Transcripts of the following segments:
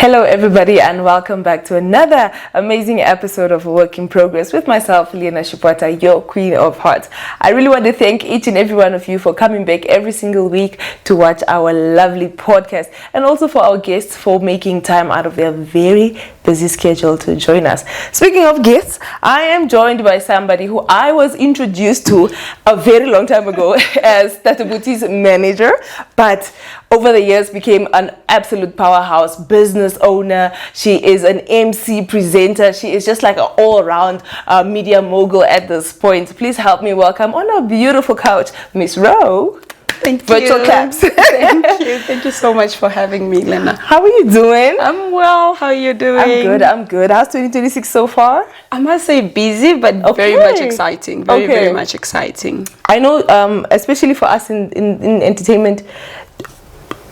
Hello everybody and welcome back to another amazing episode of Work in Progress with myself, Lena Shipwata, your Queen of Hearts. I really want to thank each and every one of you for coming back every single week to watch our lovely podcast, and also for our guests for making time out of their very busy schedule to join us. Speaking of guests, I am joined by somebody who I was introduced to a very long time ago as Tate Buti's manager, but over the years became an absolute powerhouse business owner. She is an MC presenter. She is just like an all-around media mogul at this point. Please help me welcome on our beautiful couch, Miss Ro. Thank you. Virtual claps. Thank you. Thank you so much for having me, Lena. How are you doing? I'm well. How are you doing? I'm good. How's 2026 so far? I must say busy, but very much exciting. Very much exciting. I know, especially for us in entertainment,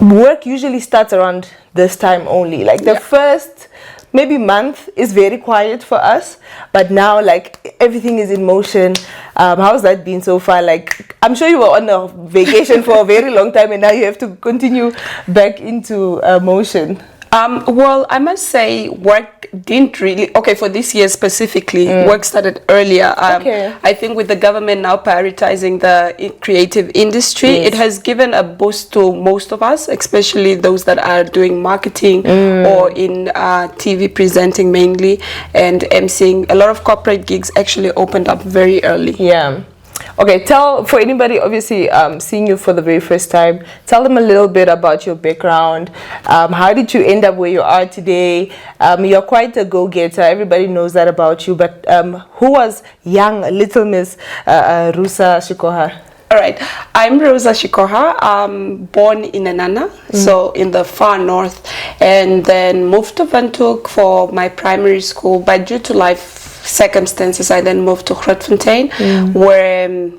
work usually starts around this time only. Like the first maybe month is very quiet for us, but now like everything is in motion. How's that been so far? Like, I'm sure you were on a vacation for a very long time and now you have to continue back into motion. Well, I must say work didn't really, for this year specifically, work started earlier. I think with the government now prioritizing the creative industry, it has given a boost to most of us, especially those that are doing marketing or in TV presenting mainly and emceeing. A lot of corporate gigs actually opened up very early. Yeah. Okay, for anybody obviously seeing you for the very first time, tell them a little bit about your background. How did you end up where you are today? You're quite a go-getter. Everybody knows that about you. But who was young little Miss Rousa Shikoha? All right, I'm Rousa Shikoha, born in Enana, so in the far north, and then moved to Windhoek for my primary school, but due to life circumstances, I then moved to Grootfontein, where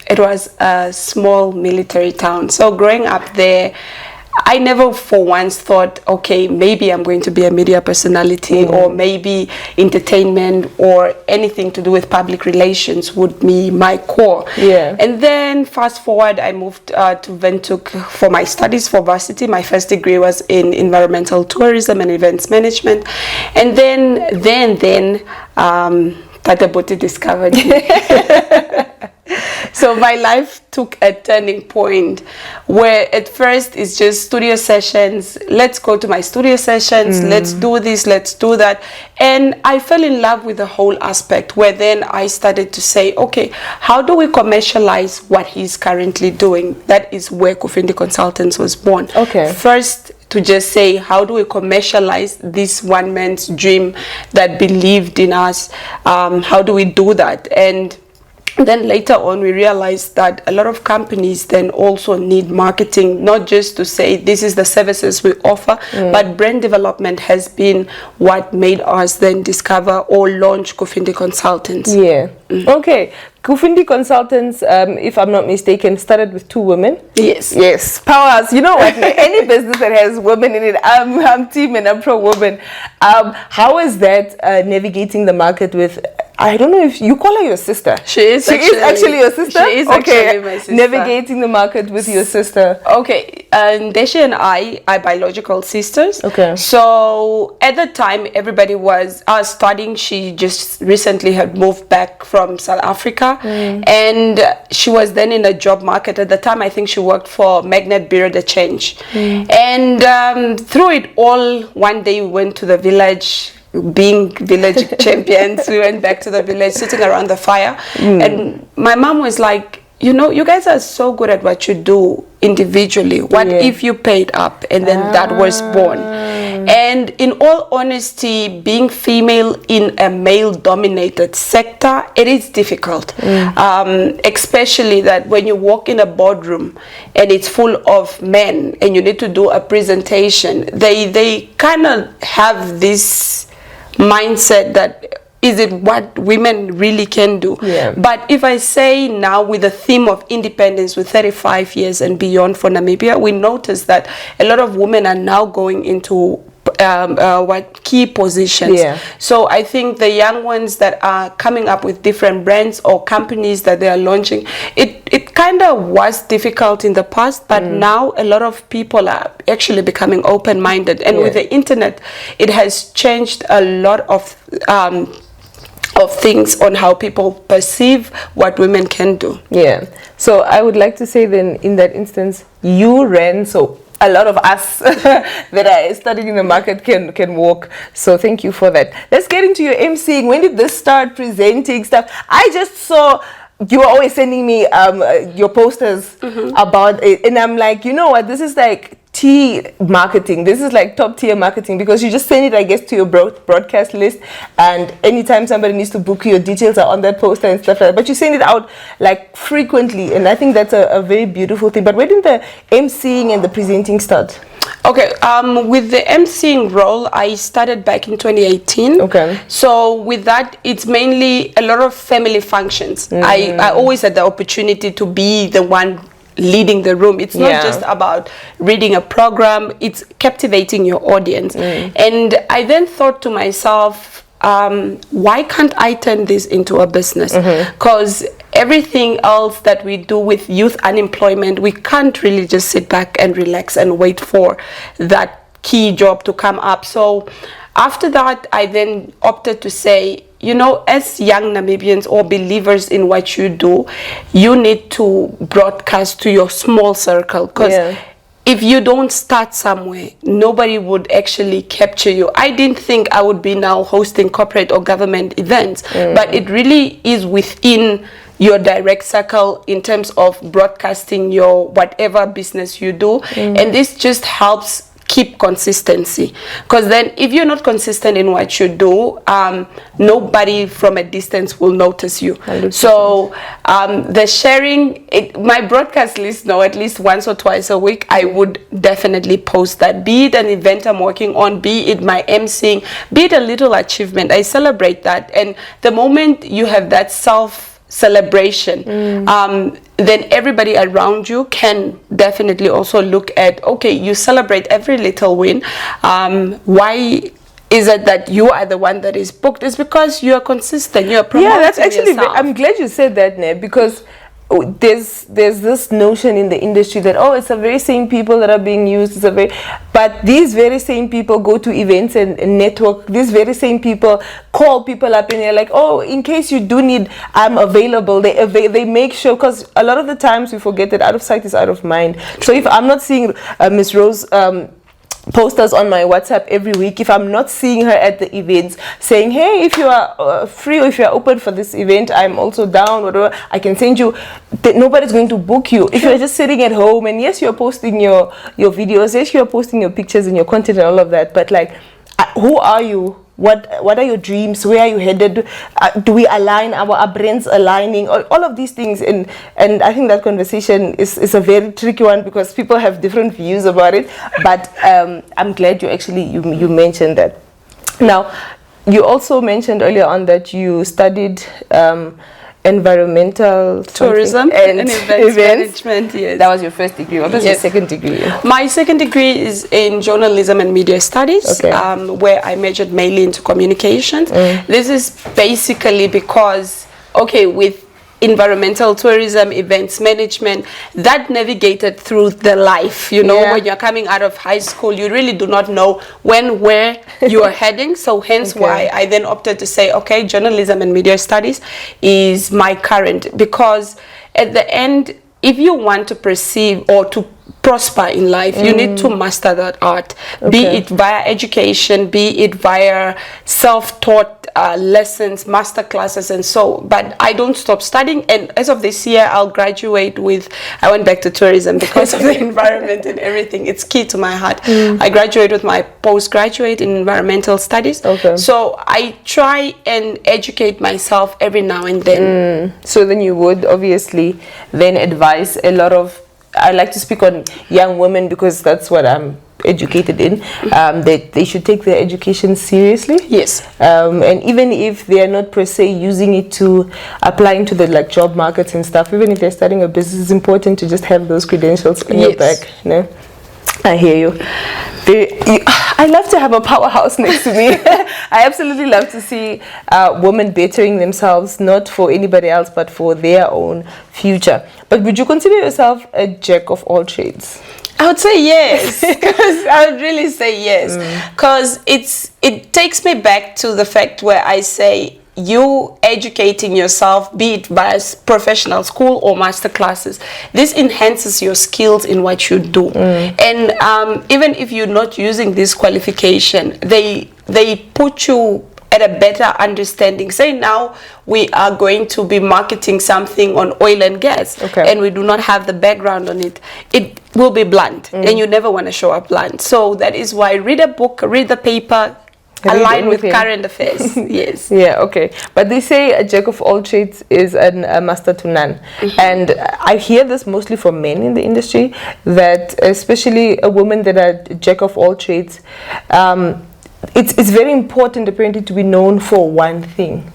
it was a small military town. So growing up there, I never for once thought, okay, maybe I'm going to be a media personality or maybe entertainment or anything to do with public relations would be my core. Yeah. And then fast forward, I moved to Windhoek for my studies for varsity. My first degree was in environmental tourism and events management. And then Tate Buti discovered me. So my life took a turning point where at first it's just studio sessions. Let's go to my studio sessions. Let's do this. Let's do that. And I fell in love with the whole aspect where then I started to say, okay, how do we commercialize what he's currently doing? That is where Kufindi Consultants was born. Okay. First, to just say, how do we commercialize this one man's dream that believed in us? How do we do that? And then later on, we realized that a lot of companies then also need marketing, not just to say this is the services we offer, but brand development has been what made us then discover or launch Kufindi Consultants. Yeah. Okay. Kufindi Consultants, if I'm not mistaken, started with 2 women. Yes. Yes. Powers. You know what? Any business that has women in it, I'm team and I'm pro woman. How is that navigating the market with? I don't know if you call her your sister. She is actually your sister? She is actually my sister. Navigating the market with your sister. Okay. Deshi and I are biological sisters. Okay. So at the time, everybody was studying. She just recently had moved back from South Africa. And she was then in a job market. At the time, I think she worked for Magnet Bureau de Change. And through it all, one day we went to the village. Being village champions, we went back to the village, sitting around the fire, and my mom was like, you know, you guys are so good at what you do individually. What if you paid up? And then that was born. And in all honesty, being female in a male-dominated sector, it is difficult. Especially that when you walk in a boardroom and it's full of men and you need to do a presentation, they kind of have this mindset that is it what women really can do? But if I say now with the theme of independence with 35 years and beyond for Namibia, we notice that a lot of women are now going into key positions. So I think the young ones that are coming up with different brands or companies that they are launching, it kind of was difficult in the past, but now a lot of people are actually becoming open-minded, and with the internet it has changed a lot of things on how people perceive what women can do. So I would like to say then, in that instance, you ran, so a lot of us that are studying in the market can walk. So thank you for that. Let's get into your emceeing. When did this start, presenting stuff? I just saw you were always sending me your posters about it, and I'm like, you know what, this is like marketing. This is like top tier marketing, because you just send it, I guess, to your broadcast list, and anytime somebody needs to book you, your details are on that poster and stuff like that. But you send it out like frequently, and I think that's a very beautiful thing. But where did the emceeing and the presenting start? Okay, with the emceeing role, I started back in 2018. Okay. So with that, it's mainly a lot of family functions. I always had the opportunity to be the one leading the room. It's not just about reading a program, it's captivating your audience. And I then thought to myself, why can't I turn this into a business? Because everything else that we do with youth unemployment, we can't really just sit back and relax and wait for that key job to come up. So after that, I then opted to say, you know, as young Namibians or believers in what you do, you need to broadcast to your small circle, because if you don't start somewhere, nobody would actually capture you. I didn't think I would be now hosting corporate or government events, but it really is within your direct circle in terms of broadcasting your whatever business you do. And this just helps keep consistency, because then if you're not consistent in what you do, nobody from a distance will notice you. 100%. So the sharing, my broadcast list now, at least once or twice a week, I would definitely post that, be it an event I'm working on, be it my emceeing, be it a little achievement. I celebrate that, and the moment you have that celebration, then everybody around you can definitely also look at, okay, you celebrate every little win. Why is it that you are the one that is booked? It's because you are consistent, you're promoting that's actually yourself. I'm glad you said that, Ne, because there's this notion in the industry that, oh, it's the very same people that are being used, but these very same people go to events and network. These very same people call people up and they're like, oh, in case you do need, I'm available. They make sure, because a lot of the times we forget that out of sight is out of mind. So if I'm not seeing Miss Rose posters on my WhatsApp every week, if I'm not seeing her at the events saying, hey, if you are free or if you are open for this event, I'm also down, whatever, I can send you, nobody's going to book you. If you're just sitting at home, and yes, you're posting your videos, yes, you're posting your pictures and your content and all of that, but like, who are you? What are your dreams? Where are you headed? Do we align? Our brands aligning? All of these things, and I think that conversation is a very tricky one, because people have different views about it. But I'm glad you mentioned that. Now, you also mentioned earlier on that you studied environmental tourism and events management. Yes, that was your first degree. What was your second degree? My second degree is in journalism and media studies, where I majored mainly into communications. This is basically because, with environmental tourism, events management, that navigated through the life, when you're coming out of high school, you really do not know where you are heading. So hence why I then opted to say, journalism and media studies is my current, because at the end, if you want to perceive or to prosper in life, you need to master that art, be it via education, be it via self-taught lessons, master classes, and so. But I don't stop studying, and as of this year, I'll graduate I went back to tourism because of the environment and everything. It's key to my heart. I graduate with my postgraduate in environmental studies. So I try and educate myself every now and then. So then you would obviously then advise a lot of, I like to speak on young women because that's what I'm educated in, that they should take their education seriously. Yes. And even if they are not per se using it to apply into the job markets and stuff, even if they're starting a business, it's important to just have those credentials in your back. I hear you. I love to have a powerhouse next to me. I absolutely love to see women bettering themselves, not for anybody else, but for their own future. But would you consider yourself a jack of all trades? I would say yes. I would really say yes. Because it takes me back to the fact where I say, you educating yourself, be it by professional school or master classes, this enhances your skills in what you do. And even if you're not using this qualification, they put you at a better understanding. Say now we are going to be marketing something on oil and gas, and we do not have the background on it, it will be blunt, and you never want to show up blunt. So that is why read a book, read the paper, align with current affairs. Yes. Yeah, okay. But they say a jack of all trades is a master to none. And I hear this mostly from men in the industry, that especially a woman that are jack of all trades, it's very important apparently to be known for one thing.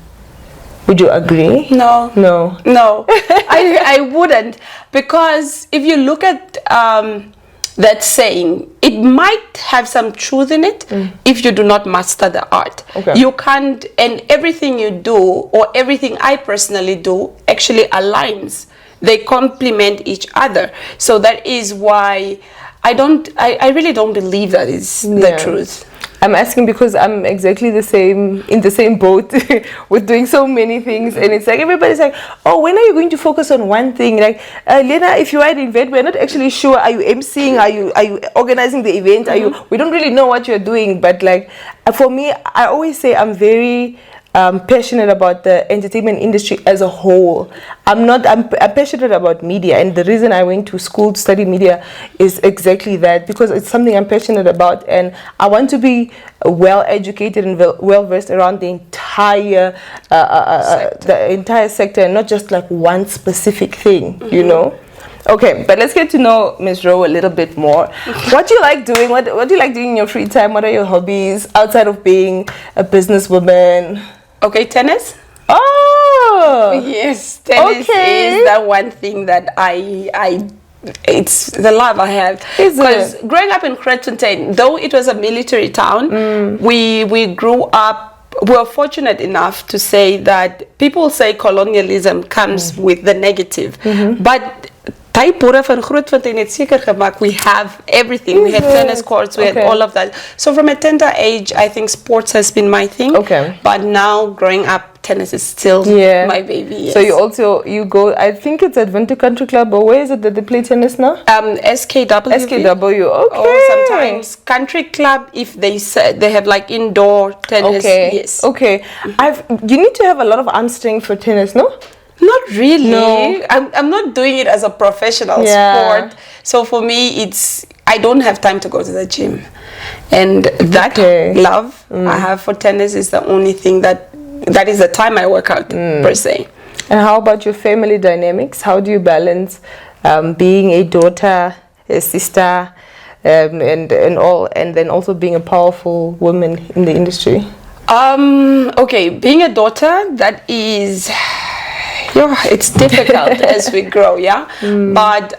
Would you agree? No. No. No. I wouldn't. Because if you look at that saying, it might have some truth in it if you do not master the art. You can't, and everything you do, or everything I personally do, actually aligns. They complement each other. So that is why I really don't believe that is the truth. I'm asking because I'm exactly the same, in the same boat with doing so many things, and it's like everybody's like, oh, when are you going to focus on one thing? Like, Lena, if you are at an event, we're not actually sure. Are you emceeing? Are you organizing the event? We don't really know what you're doing. But like, for me, I always say I'm very passionate about the entertainment industry as a whole. I'm passionate about media, and the reason I went to school to study media is exactly that, because it's something I'm passionate about, and I want to be well educated and well versed around the entire sector, and not just like one specific thing, you know. Okay, but let's get to know Ms. Ro a little bit more. What do you like doing? What do you like doing in your free time? What are your hobbies outside of being a businesswoman? Okay, tennis. Oh, yes, tennis is the one thing that it's the love I have. Because growing up in Grootfontein, though it was a military town, we grew up. We were fortunate enough to say that people say colonialism comes with the negative, but Taipura van Grootfontein het seker gemaak we have everything. We had tennis courts, we had all of that. So from a tender age, I think sports has been my thing. But now growing up, tennis is still my baby. Yes. So you go, I think it's at Winter Country Club, or where is it that they play tennis now? SKW. SKW, okay. Or sometimes Country Club, if they have like indoor tennis. Yes. Okay. You need to have a lot of arm strength for tennis, no? Not really. No. I'm not doing it as a professional sport. So for me, I don't have time to go to the gym. And that love I have for tennis is the only thing that is the time I work out, per se. And how about your family dynamics? How do you balance being a daughter, a sister, and then also being a powerful woman in the industry? Okay, being a daughter, that is... it's difficult as we grow, but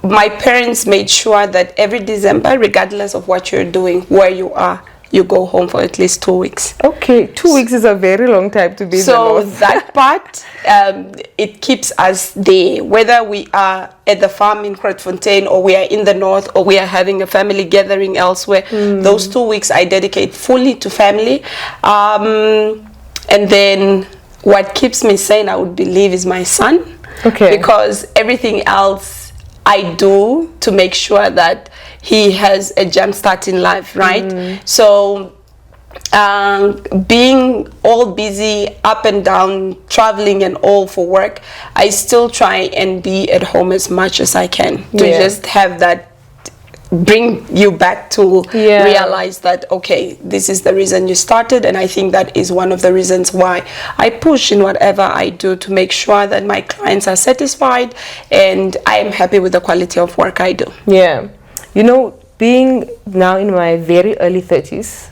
my parents made sure that every December, regardless of what you're doing, where you are, you go home for at least 2 weeks. Okay, 2 weeks is a very long time to be in the north. So that part, it keeps us there, whether we are at the farm in Grootfontein, or we are in the north, or we are having a family gathering elsewhere. Those 2 weeks I dedicate fully to family, and then what keeps me sane, I would believe, is my son. Because everything else I do to make sure that he has a jump start in life, right? So being all busy, up and down, traveling and all for work, I still try and be at home as much as I can to just have that, bring you back to realize that, okay, this is the reason you started. And I think that is one of the reasons why I push in whatever I do, to make sure that my clients are satisfied and I am happy with the quality of work I do. You know, being now in my very early 30s,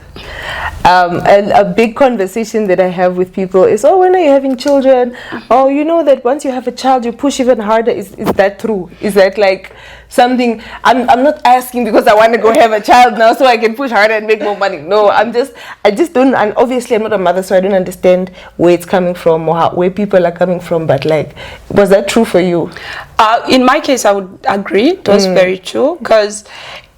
And a big conversation that I have with people is, oh, when are you having children? Oh, you know that once you have a child, you push even harder. Is that true? Is that like something? I'm not asking because I want to go have a child now so I can push harder and make more money. No, I just don't. And obviously, I'm not a mother, so I don't understand where it's coming from or where people are coming from. But like, was that true for you? In my case, I would agree. It was very true because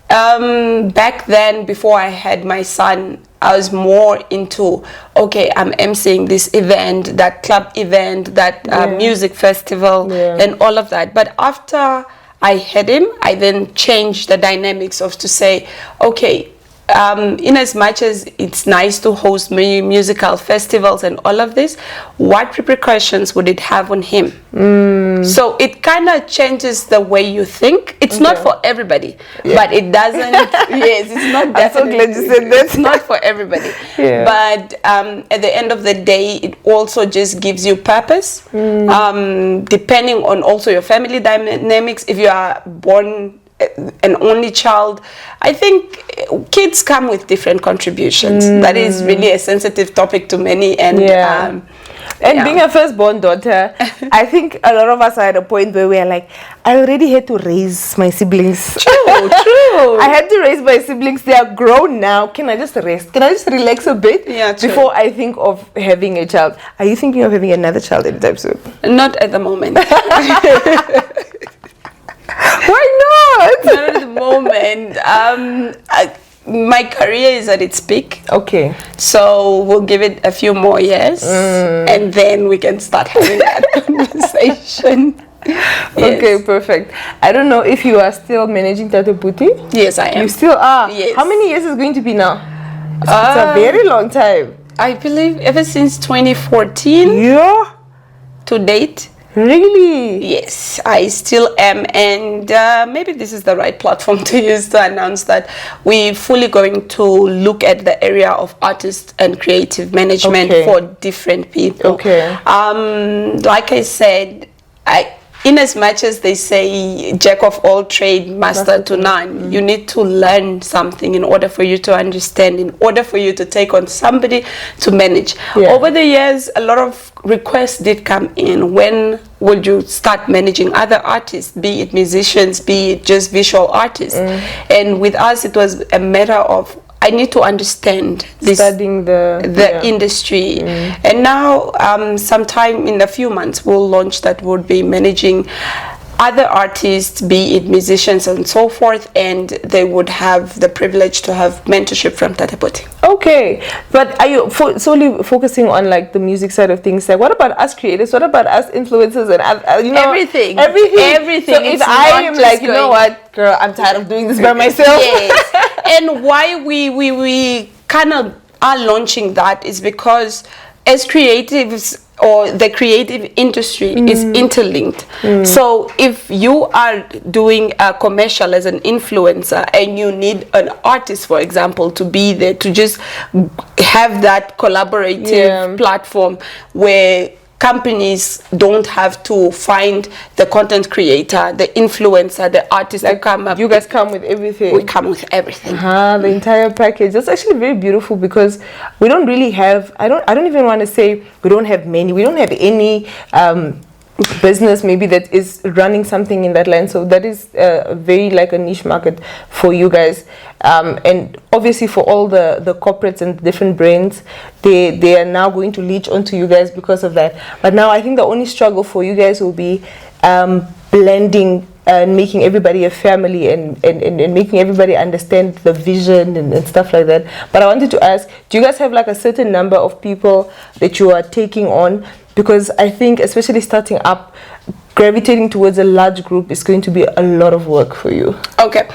back then, before I had my son, I was more into, okay, I'm emceeing this event, that club event, that music festival, and all of that. But after I had him, I then changed the dynamics of to say, okay, in as much as it's nice to host musical festivals and all of this, what repercussions would it have on him? So it kind of changes the way you think. It's not for everybody, but it doesn't. Yes, it's not. I'm so glad you said that. It's not for everybody. But at the end of the day, it also just gives you purpose. Depending on also your family dynamics. If you are born an only child, I think kids come with different contributions. That is really a sensitive topic to many, and being a firstborn daughter, I think a lot of us are at a point where we are like, I already had to raise my siblings. True. I had to raise my siblings. They are grown now. Can I just rest? Can I just relax a bit before I think of having a child? Are you thinking of having another child anytime soon? Not at the moment. Why not? Not at the moment. My career is at its peak. Okay. So we'll give it a few more years and then we can start having that conversation. Okay, perfect. I don't know if you are still managing Tate Buti. Yes, I am. You still are? Yes. How many years is it going to be now? It's a very long time. I believe ever since 2014 to date. Really? Yes, I still am, and maybe this is the right platform to use to announce that we're fully going to look at the area of artist and creative management for different people. Like I said, in as much as they say jack of all trade, master to none, you need to learn something in order for you to understand, in order for you to take on somebody to manage. Over the years, a lot of requests did come in. When would you start managing other artists, be it musicians, be it just visual artists? And with us, it was a matter of, I need to understand this, studying the industry. And now, sometime in a few months, we'll launch that would be managing other artists, be it musicians and so forth, and they would have the privilege to have mentorship from Tate Buti. Okay, but are you solely focusing on like the music side of things? Like, what about us creators? What about us influencers and you know, everything? So It's if I am like, you know what, girl, I'm tired of doing this by myself. Yes. And why we kind of are launching that is because as creatives, or the creative industry is interlinked. So if you are doing a commercial as an influencer and you need an artist, for example, to be there to just have that collaborative platform where companies don't have to find the content creator, the influencer, the artist to come up. You guys come with everything. We come with everything. The entire package. That's actually very beautiful because we don't really have, I don't even want to say we don't have many. We don't have any business maybe that is running something in that line. So that is very like a niche market for you guys. And obviously for all the corporates and different brands, they are now going to leech onto you guys because of that. But now I think the only struggle for you guys will be blending and making everybody a family and making everybody understand the vision and stuff like that. But I wanted to ask, do you guys have like a certain number of people that you are taking on? Because I think especially starting up, gravitating towards a large group is going to be a lot of work for you. Okay,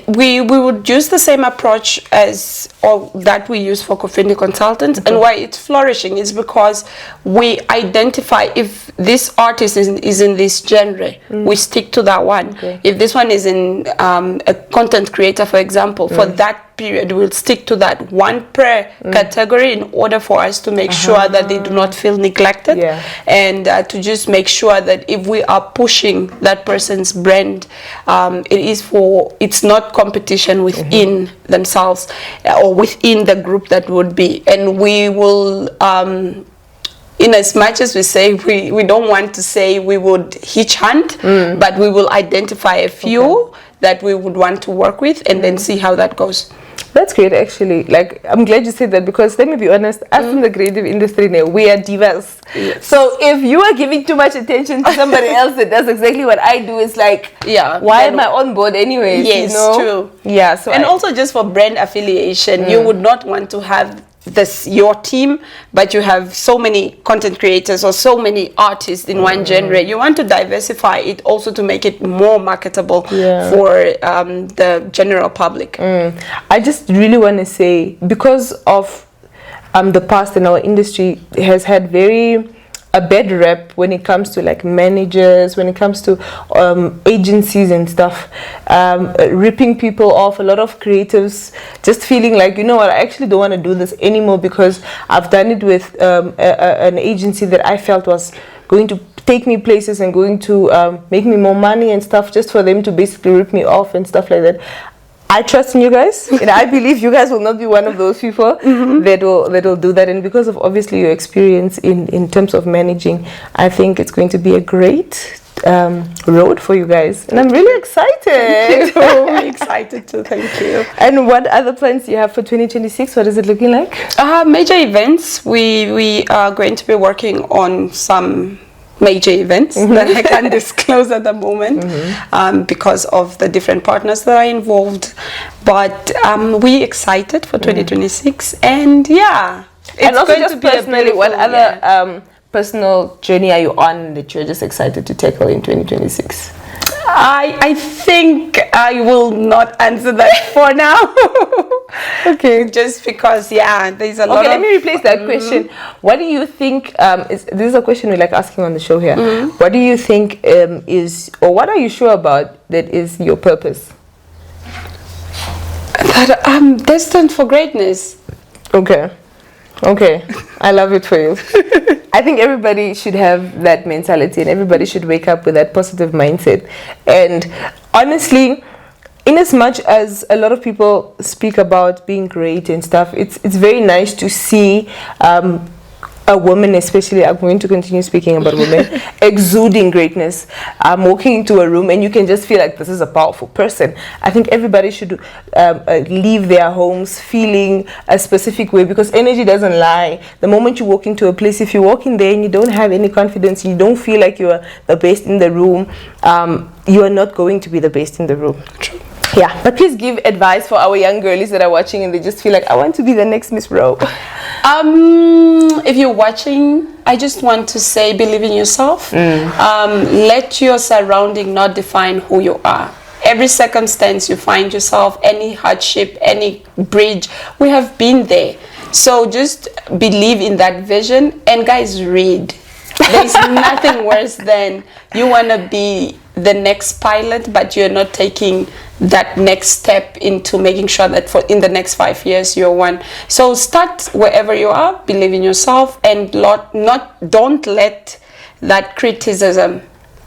we would use the same approach as that we use for Kofindi Consultants, and why it's flourishing is because we identify if this artist is in this genre, we stick to that one. If this one is in a content creator, for example, for that that period, we'll stick to that one per category in order for us to make sure that they do not feel neglected, and to just make sure that if we are pushing that person's brand, it's not competition within themselves or within the group that would be. And we will in as much as we say we don't want to say we would hitch hunt, but we will identify a few that we would want to work with, and then see how that goes. That's great, actually. Like, I'm glad you said that, because let me be honest, us in the creative industry now, we are divas. So if you are giving too much attention to somebody else that does exactly what I do, it's like, why am I on board anyways? Yes, you know? true. Yeah. So and also just for brand affiliation, you would not want to have your team, but you have so many content creators or so many artists in one genre. You want to diversify it also to make it more marketable for the general public. I just really want to say, because of the past in our industry has had a bad rep when it comes to like managers, when it comes to agencies and stuff, ripping people off. A lot of creatives just feeling like, you know what, I actually don't want to do this anymore because I've done it with an agency that I felt was going to take me places and going to make me more money and stuff, just for them to basically rip me off and stuff like that. I trust in you guys, and I believe you guys will not be one of those people that will do that. And because of obviously your experience in terms of managing, I think it's going to be a great road for you guys, and I'm really excited. I'm excited too. Thank you. And what other plans do you have for 2026? What is it looking like? Major events. We are going to be working on some major events that I can't disclose at the moment because of the different partners that are involved, but we excited for 2026, and and also just personally, what other personal journey are you on that you're just excited to tackle in 2026? I think I will not answer that for now. Okay. Just because, there's a lot. Okay, let me replace that question. What do you think, this is a question we like asking on the show here. What do you think or what are you sure about that is your purpose? That I'm destined for greatness. Okay, I love it for you. I think everybody should have that mentality, and everybody should wake up with that positive mindset. And honestly, in as much as a lot of people speak about being great and stuff, it's very nice to see a woman, especially, I'm going to continue speaking about women, exuding greatness, walking into a room and you can just feel like this is a powerful person. I think everybody should leave their homes feeling a specific way, because energy doesn't lie. The moment you walk into a place, if you walk in there and you don't have any confidence, you don't feel like you are the best in the room, you are not going to be the best in the room. True. Yeah, but please give advice for our young girlies that are watching and they just feel like, I want to be the next Miss Ro. If you're watching, I just want to say, believe in yourself. Let your surrounding not define who you are. Every circumstance you find yourself, any hardship, any bridge, we have been there. So just believe in that vision, and guys, read. There's nothing worse than you want to be the next pilot, but you're not taking that next step into making sure that in the next 5 years you're one. So start wherever you are, believe in yourself, and don't let that criticism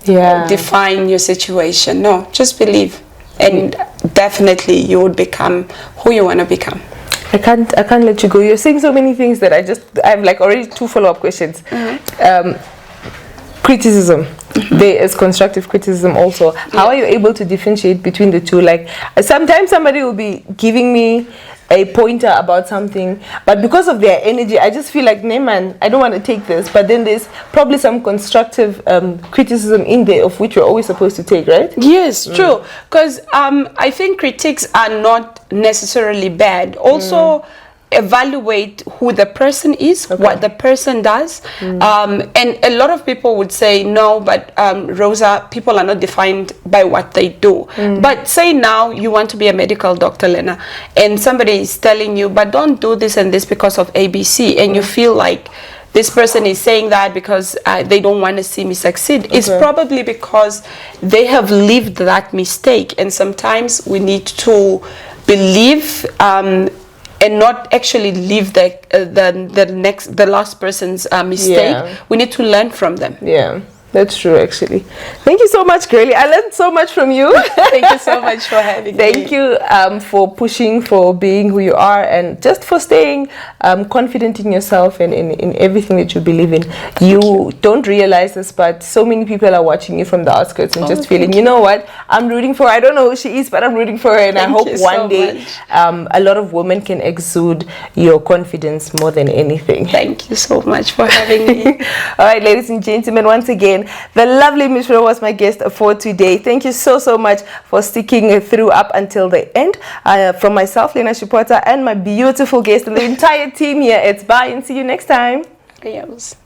define your situation. No, just believe, and definitely you would become who you want to become. I can't let you go. You're saying so many things that I have like already 2 follow-up questions. Criticism. There is constructive criticism also. How are you able to differentiate between the two? Like, sometimes somebody will be giving me a pointer about something, but because of their energy, I just feel like, nah man, I don't want to take this. But then there's probably some constructive criticism in there, of which you're always supposed to take, right? Yes, true. Because I think critiques are not necessarily bad. Also, evaluate who the person is, what the person does, and a lot of people would say no, but Rousa, people are not defined by what they do. But say now you want to be a medical doctor, Lena, and somebody is telling you, but don't do this and this because of ABC, and you feel like this person is saying that because they don't want to see me succeed. It's probably because they have lived that mistake, and sometimes we need to believe and not actually leave the last person's mistake. We need to learn from them. Yeah, that's true, actually. Thank you so much, girlie. I learned so much from you. Thank you so much for having me. Thank you for pushing, for being who you are, and just for staying confident in yourself and in everything that you believe in. You don't realize this, but so many people are watching you from the outskirts and just feeling, you know what, I'm rooting for her. I don't know who she is, but I'm rooting for her, and I hope one day a lot of women can exude your confidence more than anything. Thank you so much for having me. All right, ladies and gentlemen, once again, the lovely Mishra was my guest for today. Thank you so much for sticking through up until the end. From myself, Lena Shipota, and my beautiful guest and the entire team here, it's bye and see you next time. Adios.